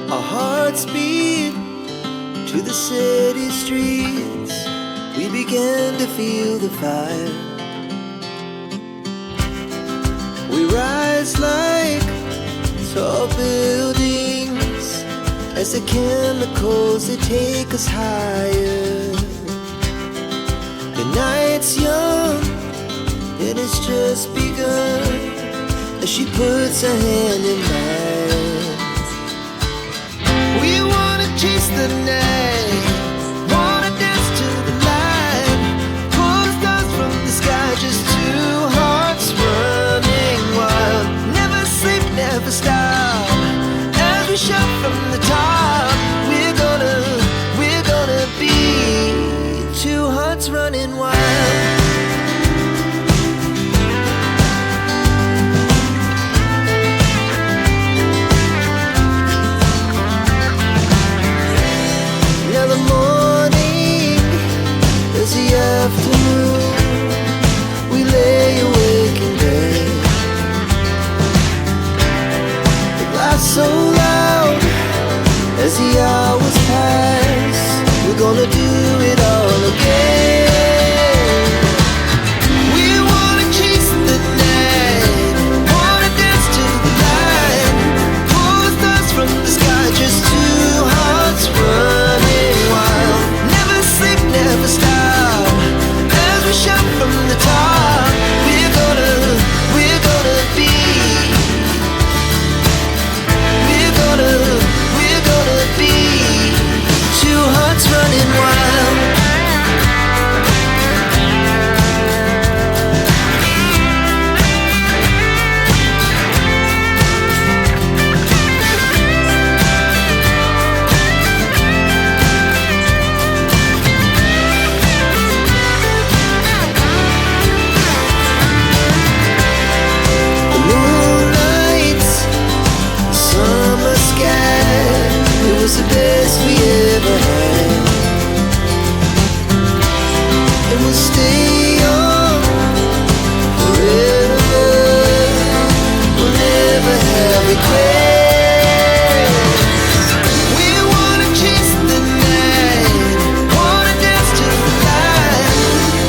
Our hearts beat to the city streets. We began to feel the fire. We rise like tall buildings as the chemicals, they take us higher. The night's young and it's just begun as she puts her hand in mine. We wanna chase the night, wanna dance to the light, pull stars from the sky, just two hearts running wild. Never sleep, never stop, as we shout from the top. We're gonna be two hearts running wild. Now the morning is the afternoon. We lay awake in bed. The glass so loud as the hours pass. We're gonna do it all again. We wanna chase the night, wanna dance to the light, pull stars from the sky, just two hearts running wild. Never sleep, never stop, as we shout from the top. We're gonna be, we're gonna be two hearts running wild. The moonlight, summer sky, it was the best we ever had. And we'll stay on forever. We'll never have regrets. We wanna chase the night, wanna dance to the light,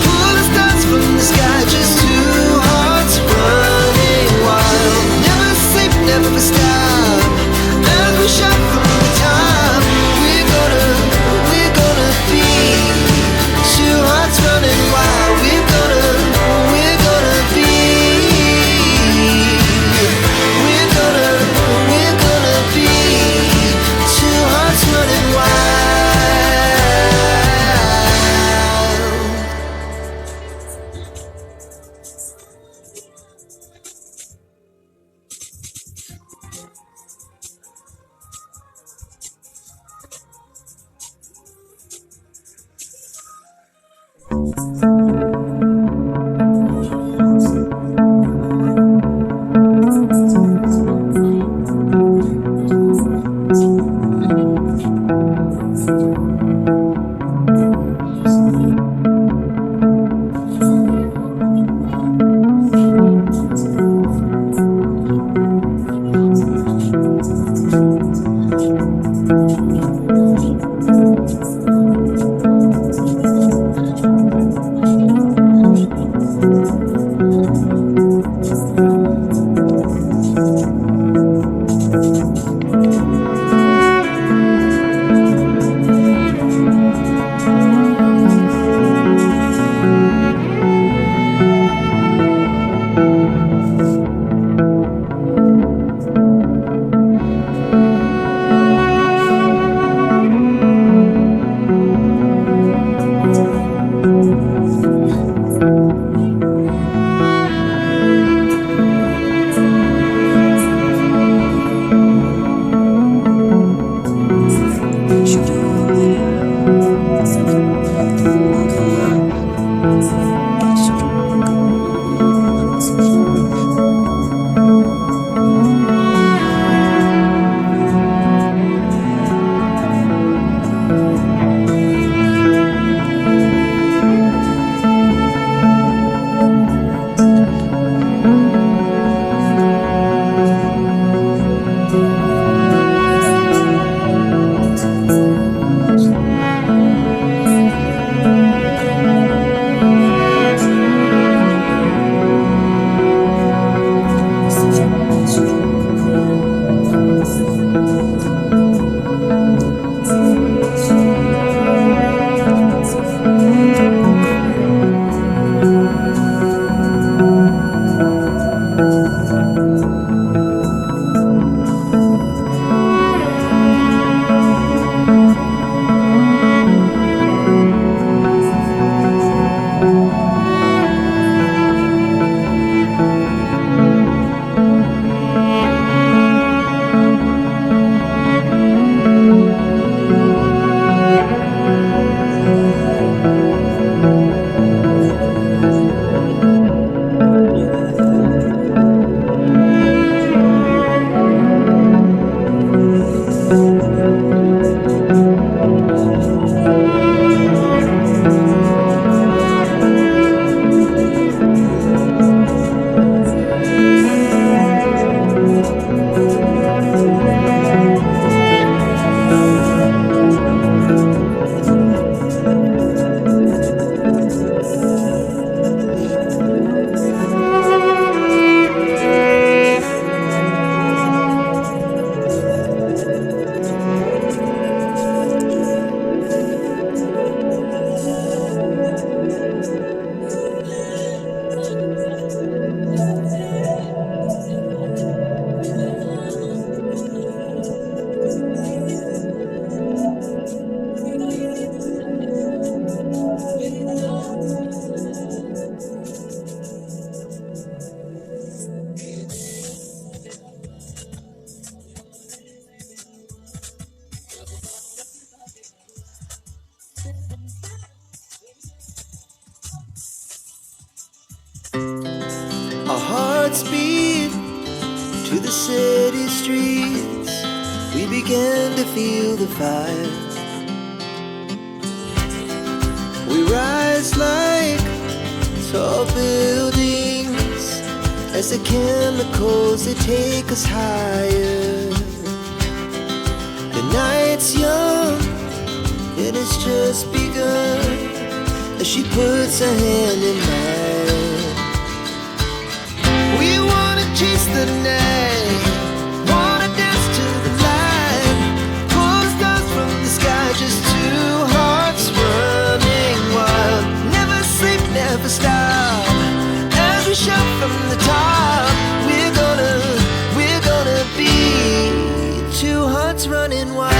pull the stars from the sky, just two hearts running wild. Never sleep, never stop, as we shout from the top. We're gonna be two hearts running wild. We're gonna be, we're gonna be two hearts running Our hearts beat to the city streets. We began to feel the fire. We rise like tall buildings as the chemicals, they take us higher. The night's young, it has just begun as she puts her hand in mine. We wanna chase the night, wanna dance to the light, pull stars from the sky, just two hearts running wild. Never sleep, never stop, as we shout from the top. We're gonna be two hearts running wild.